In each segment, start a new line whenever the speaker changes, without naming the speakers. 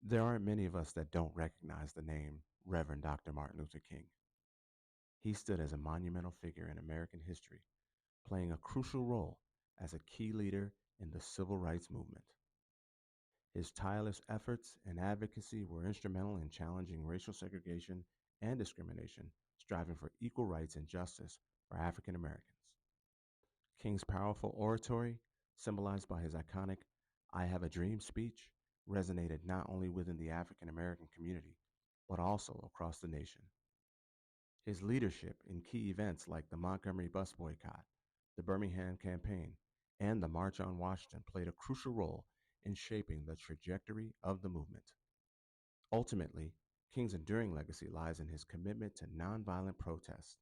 There aren't many of us that don't recognize the name Reverend Dr. Martin Luther King. He stood as a monumental figure in American history, playing a crucial role as a key leader in the civil rights movement. His tireless efforts and advocacy were instrumental in challenging racial segregation and discrimination, striving for equal rights and justice for African Americans. King's powerful oratory, symbolized by his iconic I Have a Dream speech, resonated not only within the African American community, but also across the nation. His leadership in key events like the Montgomery bus boycott, the Birmingham campaign, and the March on Washington played a crucial role in shaping the trajectory of the movement. Ultimately, King's enduring legacy lies in his commitment to nonviolent protest,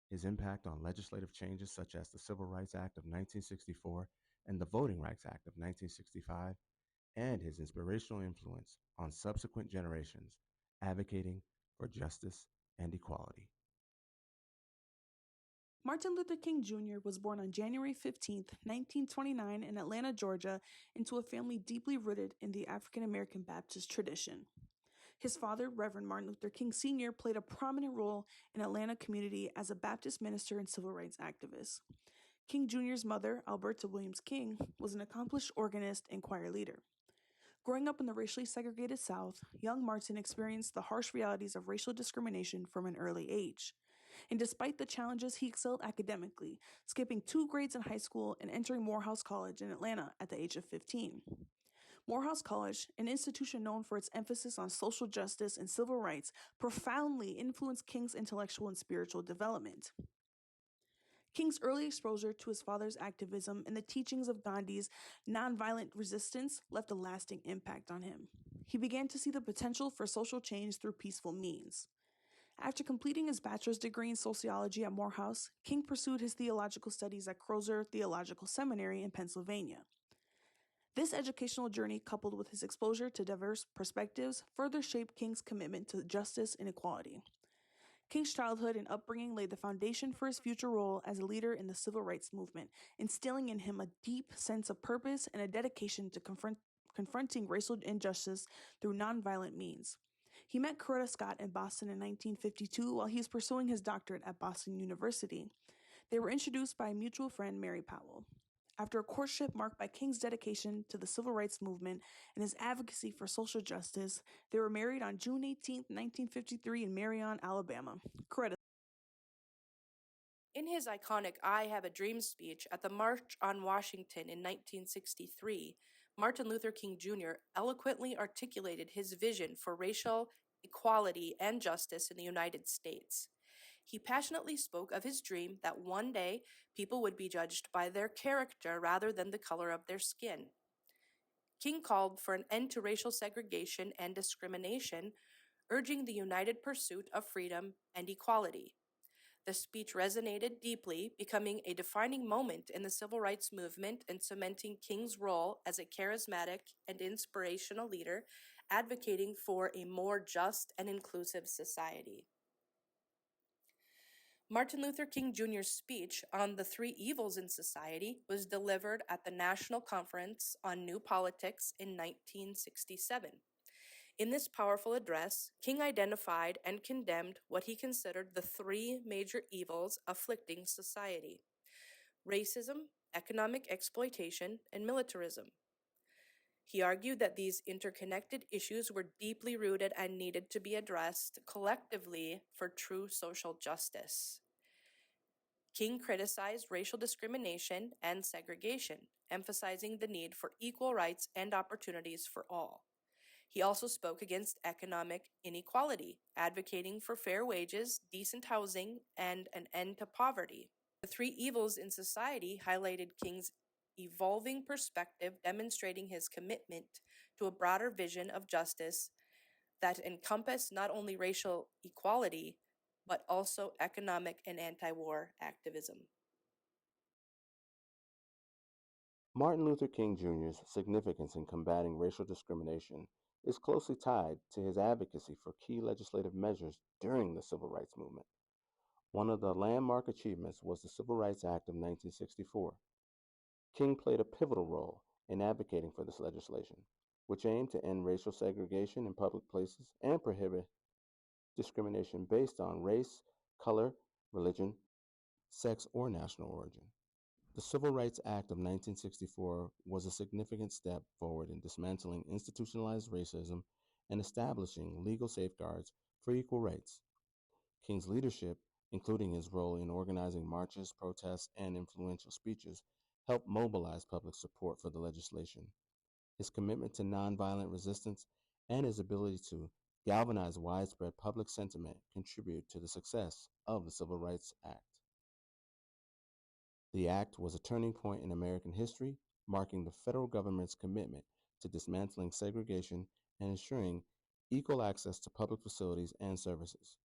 his impact on legislative changes such as the Civil Rights Act of 1964 and the Voting Rights Act of 1965, and his inspirational influence on subsequent generations advocating for justice and equality.
Martin Luther King Jr. was born on January 15, 1929, in Atlanta, Georgia, into a family deeply rooted in the African American Baptist tradition. His father, Reverend Martin Luther King Sr., played a prominent role in Atlanta community as a Baptist minister and civil rights activist. King Jr.'s mother, Alberta Williams King, was an accomplished organist and choir leader. Growing up in the racially segregated South, young Martin experienced the harsh realities of racial discrimination from an early age. And despite the challenges, he excelled academically, skipping 2 grades in high school and entering Morehouse College in Atlanta at the age of 15. Morehouse College, an institution known for its emphasis on social justice and civil rights, profoundly influenced King's intellectual and spiritual development. King's early exposure to his father's activism and the teachings of Gandhi's nonviolent resistance left a lasting impact on him. He began to see the potential for social change through peaceful means. After completing his bachelor's degree in sociology at Morehouse, King pursued his theological studies at Crozer Theological Seminary in Pennsylvania. This educational journey, coupled with his exposure to diverse perspectives, further shaped King's commitment to justice and equality. King's childhood and upbringing laid the foundation for his future role as a leader in the civil rights movement, instilling in him a deep sense of purpose and a dedication to confronting racial injustice through nonviolent means. He met Coretta Scott in Boston in 1952 while he was pursuing his doctorate at Boston University. They were introduced by a mutual friend, Mary Powell. After a courtship marked by King's dedication to the civil rights movement and his advocacy for social justice, they were married on June 18, 1953 in Marion, Alabama. Coretta.
In his iconic I Have a Dream speech at the March on Washington in 1963, Martin Luther King Jr. eloquently articulated his vision for racial equality and justice in the United States. He passionately spoke of his dream that one day people would be judged by their character rather than the color of their skin. King called for an end to racial segregation and discrimination, urging the united pursuit of freedom and equality. The speech resonated deeply, becoming a defining moment in the civil rights movement and cementing King's role as a charismatic and inspirational leader, advocating for a more just and inclusive society. Martin Luther King Jr.'s speech on the 3 evils in society was delivered at the National Conference on New Politics in 1967. In this powerful address, King identified and condemned what he considered the 3 major evils afflicting society: racism, economic exploitation, and militarism. He argued that these interconnected issues were deeply rooted and needed to be addressed collectively for true social justice. King criticized racial discrimination and segregation, emphasizing the need for equal rights and opportunities for all. He also spoke against economic inequality, advocating for fair wages, decent housing, and an end to poverty. The 3 evils in society highlighted King's evolving perspective, demonstrating his commitment to a broader vision of justice that encompassed not only racial equality, but also economic and anti-war activism.
Martin Luther King Jr.'s significance in combating racial discrimination is closely tied to his advocacy for key legislative measures during the Civil Rights Movement. One of the landmark achievements was the Civil Rights Act of 1964. King played a pivotal role in advocating for this legislation, which aimed to end racial segregation in public places and prohibit discrimination based on race, color, religion, sex, or national origin. The Civil Rights Act of 1964 was a significant step forward in dismantling institutionalized racism and establishing legal safeguards for equal rights. King's leadership, including his role in organizing marches, protests, and influential speeches, helped mobilize public support for the legislation. His commitment to nonviolent resistance and his ability to galvanize widespread public sentiment contributed to the success of the Civil Rights Act. The act was a turning point in American history, marking the federal government's commitment to dismantling segregation and ensuring equal access to public facilities and services.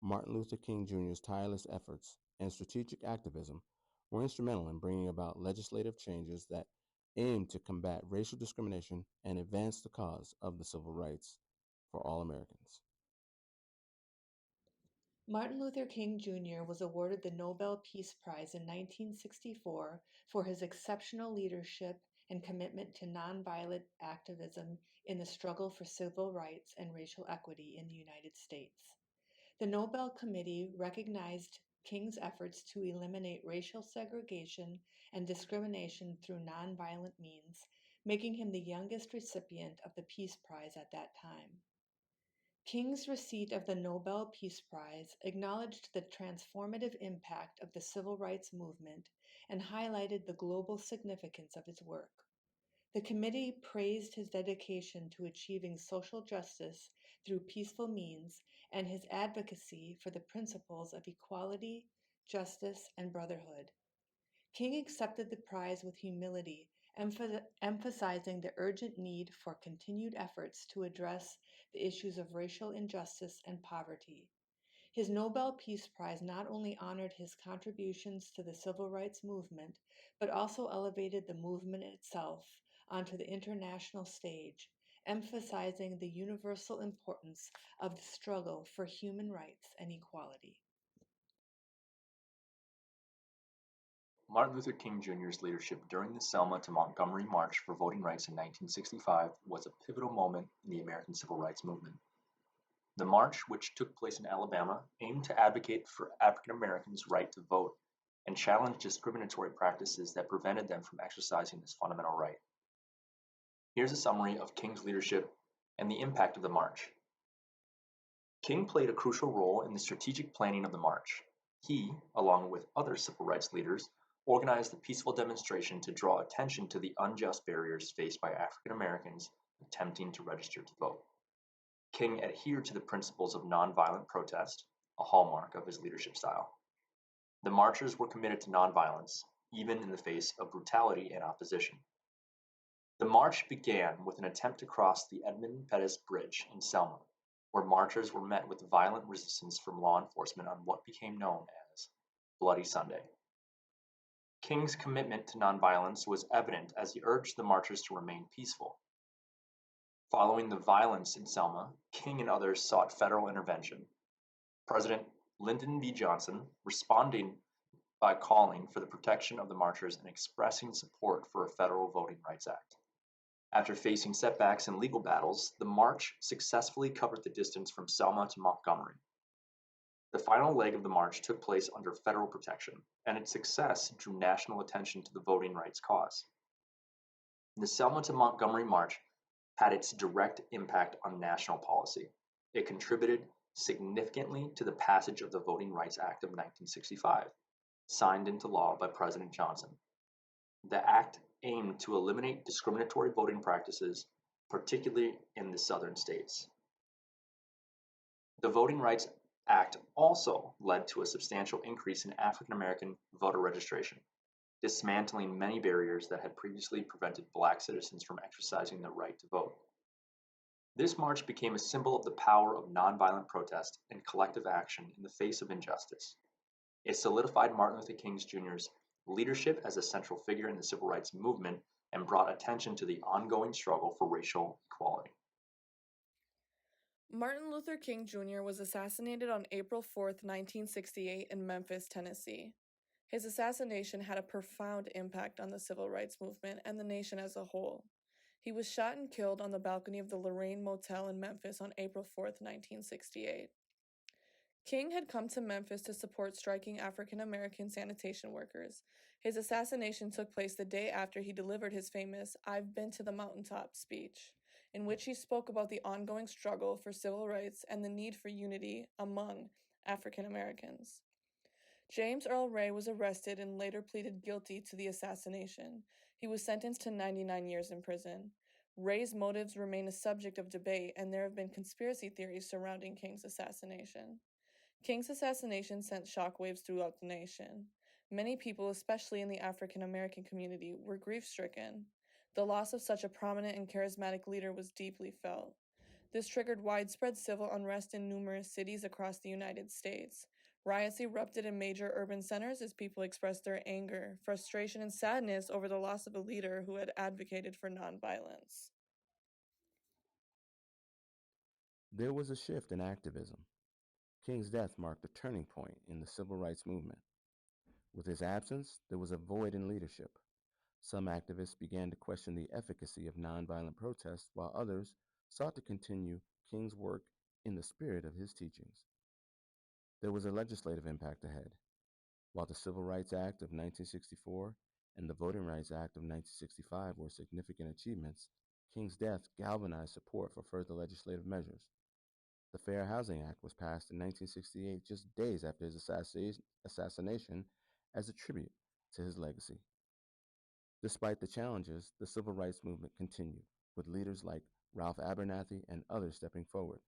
Martin Luther King Jr.'s tireless efforts and strategic activism were instrumental in bringing about legislative changes that aimed to combat racial discrimination and advance the cause of the civil rights for all Americans.
Martin Luther King Jr. was awarded the Nobel Peace Prize in 1964 for his exceptional leadership and commitment to nonviolent activism in the struggle for civil rights and racial equity in the United States. The Nobel Committee recognized King's efforts to eliminate racial segregation and discrimination through nonviolent means, making him the youngest recipient of the Peace Prize at that time. King's receipt of the Nobel Peace Prize acknowledged the transformative impact of the civil rights movement and highlighted the global significance of his work. The committee praised his dedication to achieving social justice through peaceful means and his advocacy for the principles of equality, justice, and brotherhood. King accepted the prize with humility, emphasizing the urgent need for continued efforts to address the issues of racial injustice and poverty. His Nobel Peace Prize not only honored his contributions to the civil rights movement, but also elevated the movement itself onto the international stage, emphasizing the universal importance of the struggle for human rights and equality.
Martin Luther King Jr.'s leadership during the Selma to Montgomery March for voting rights in 1965 was a pivotal moment in the American Civil Rights Movement. The march, which took place in Alabama, aimed to advocate for African Americans' right to vote and challenge discriminatory practices that prevented them from exercising this fundamental right. Here's a summary of King's leadership and the impact of the march. King played a crucial role in the strategic planning of the march. He, along with other civil rights leaders, organized the peaceful demonstration to draw attention to the unjust barriers faced by African Americans attempting to register to vote. King adhered to the principles of nonviolent protest, a hallmark of his leadership style. The marchers were committed to nonviolence, even in the face of brutality and opposition. The march began with an attempt to cross the Edmund Pettus Bridge in Selma, where marchers were met with violent resistance from law enforcement on what became known as Bloody Sunday. King's commitment to nonviolence was evident as he urged the marchers to remain peaceful. Following the violence in Selma, King and others sought federal intervention. President Lyndon B. Johnson responding by calling for the protection of the marchers and expressing support for a federal Voting Rights Act. After facing setbacks and legal battles, the march successfully covered the distance from Selma to Montgomery. The final leg of the march took place under federal protection, and its success drew national attention to the voting rights cause. The Selma to Montgomery March had its direct impact on national policy. It contributed significantly to the passage of the Voting Rights Act of 1965, signed into law by President Johnson. The act aimed to eliminate discriminatory voting practices, particularly in the southern states. The Voting Rights Act also led to a substantial increase in African American voter registration, dismantling many barriers that had previously prevented Black citizens from exercising their right to vote. This march became a symbol of the power of nonviolent protest and collective action in the face of injustice. It solidified Martin Luther King Jr.'s leadership as a central figure in the civil rights movement and brought attention to the ongoing struggle for racial equality.
Martin Luther King Jr. was assassinated on April 4, 1968 in Memphis, Tennessee. His assassination had a profound impact on the civil rights movement and the nation as a whole. He was shot and killed on the balcony of the Lorraine Motel in Memphis on April 4th, 1968. King had come to Memphis to support striking African American sanitation workers. His assassination took place the day after he delivered his famous "I've Been to the Mountaintop" speech, in which he spoke about the ongoing struggle for civil rights and the need for unity among African Americans. James Earl Ray was arrested and later pleaded guilty to the assassination. He was sentenced to 99 years in prison. Ray's motives remain a subject of debate, and there have been conspiracy theories surrounding King's assassination. King's assassination sent shockwaves throughout the nation. Many people, especially in the African American community, were grief-stricken. The loss of such a prominent and charismatic leader was deeply felt. This triggered widespread civil unrest in numerous cities across the United States. Riots erupted in major urban centers as people expressed their anger, frustration, and sadness over the loss of a leader who had advocated for nonviolence.
There was a shift in activism. King's death marked a turning point in the civil rights movement. With his absence, there was a void in leadership. Some activists began to question the efficacy of nonviolent protests, while others sought to continue King's work in the spirit of his teachings. There was a legislative impact ahead. While the Civil Rights Act of 1964 and the Voting Rights Act of 1965 were significant achievements, King's death galvanized support for further legislative measures. The Fair Housing Act was passed in 1968, just days after his assassination, as a tribute to his legacy. Despite the challenges, the civil rights movement continued, with leaders like Ralph Abernathy and others stepping forward.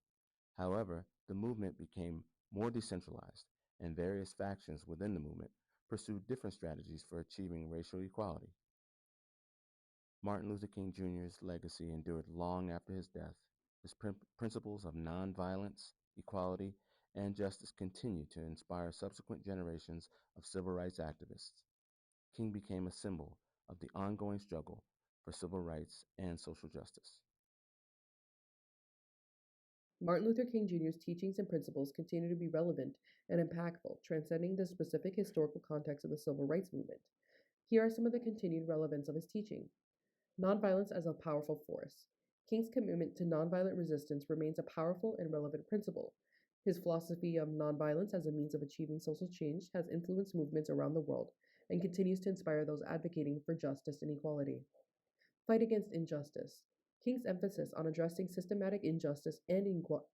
However, the movement became more decentralized, and various factions within the movement pursued different strategies for achieving racial equality. Martin Luther King Jr.'s legacy endured long after his death. His principles of nonviolence, equality, and justice continued to inspire subsequent generations of civil rights activists. King became a symbol of the ongoing struggle for civil rights and social justice.
Martin Luther King Jr.'s teachings and principles continue to be relevant and impactful, transcending the specific historical context of the civil rights movement. Here are some of the continued relevance of his teaching. Nonviolence as a powerful force. King's commitment to nonviolent resistance remains a powerful and relevant principle. His philosophy of nonviolence as a means of achieving social change has influenced movements around the world and continues to inspire those advocating for justice and equality. Fight against injustice. King's emphasis on addressing systematic injustice and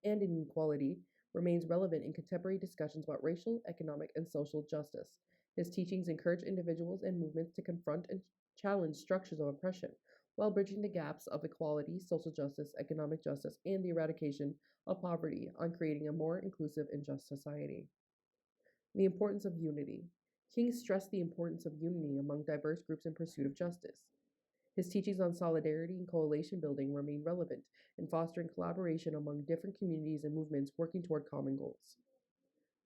inequality remains relevant in contemporary discussions about racial, economic, and social justice. His teachings encourage individuals and movements to confront and challenge structures of oppression, while bridging the gaps of equality, social justice, economic justice, and the eradication of poverty on creating a more inclusive and just society. The importance of unity. King stressed the importance of unity among diverse groups in pursuit of justice. His teachings on solidarity and coalition building remain relevant in fostering collaboration among different communities and movements working toward common goals.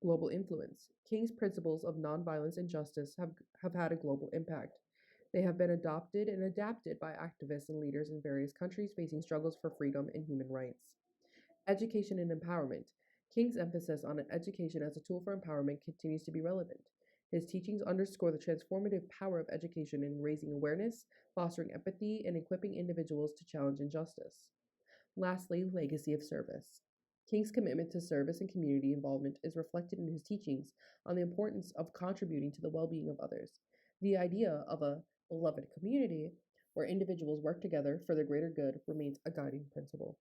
Global influence. King's principles of nonviolence and justice have had a global impact. They have been adopted and adapted by activists and leaders in various countries facing struggles for freedom and human rights. Education and empowerment. King's emphasis on education as a tool for empowerment continues to be relevant. His teachings underscore the transformative power of education in raising awareness, fostering empathy, and equipping individuals to challenge injustice. Lastly, legacy of service. King's commitment to service and community involvement is reflected in his teachings on the importance of contributing to the well-being of others. The idea of a beloved community where individuals work together for the greater good remains a guiding principle.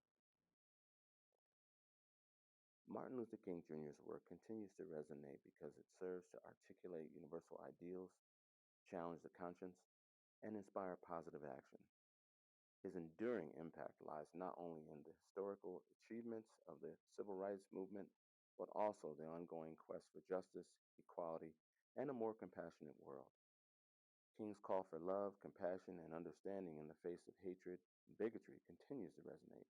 Martin Luther King Jr.'s work continues to resonate because it serves to articulate universal ideals, challenge the conscience, and inspire positive action. His enduring impact lies not only in the historical achievements of the civil rights movement, but also the ongoing quest for justice, equality, and a more compassionate world. King's call for love, compassion, and understanding in the face of hatred and bigotry continues to resonate.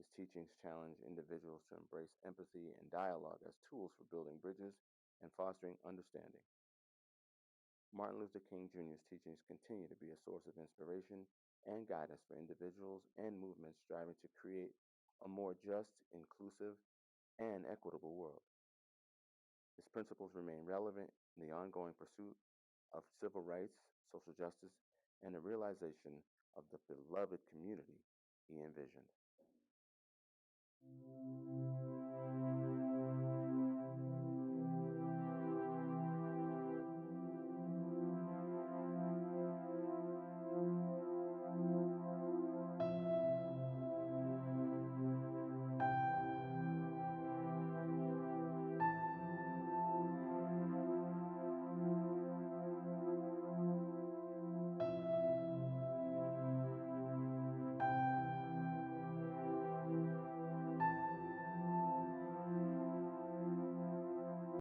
His teachings challenge individuals to embrace empathy and dialogue as tools for building bridges and fostering understanding. Martin Luther King Jr.'s teachings continue to be a source of inspiration and guidance for individuals and movements striving to create a more just, inclusive, and equitable world. His principles remain relevant in the ongoing pursuit of civil rights, social justice, and the realization of the beloved community he envisioned.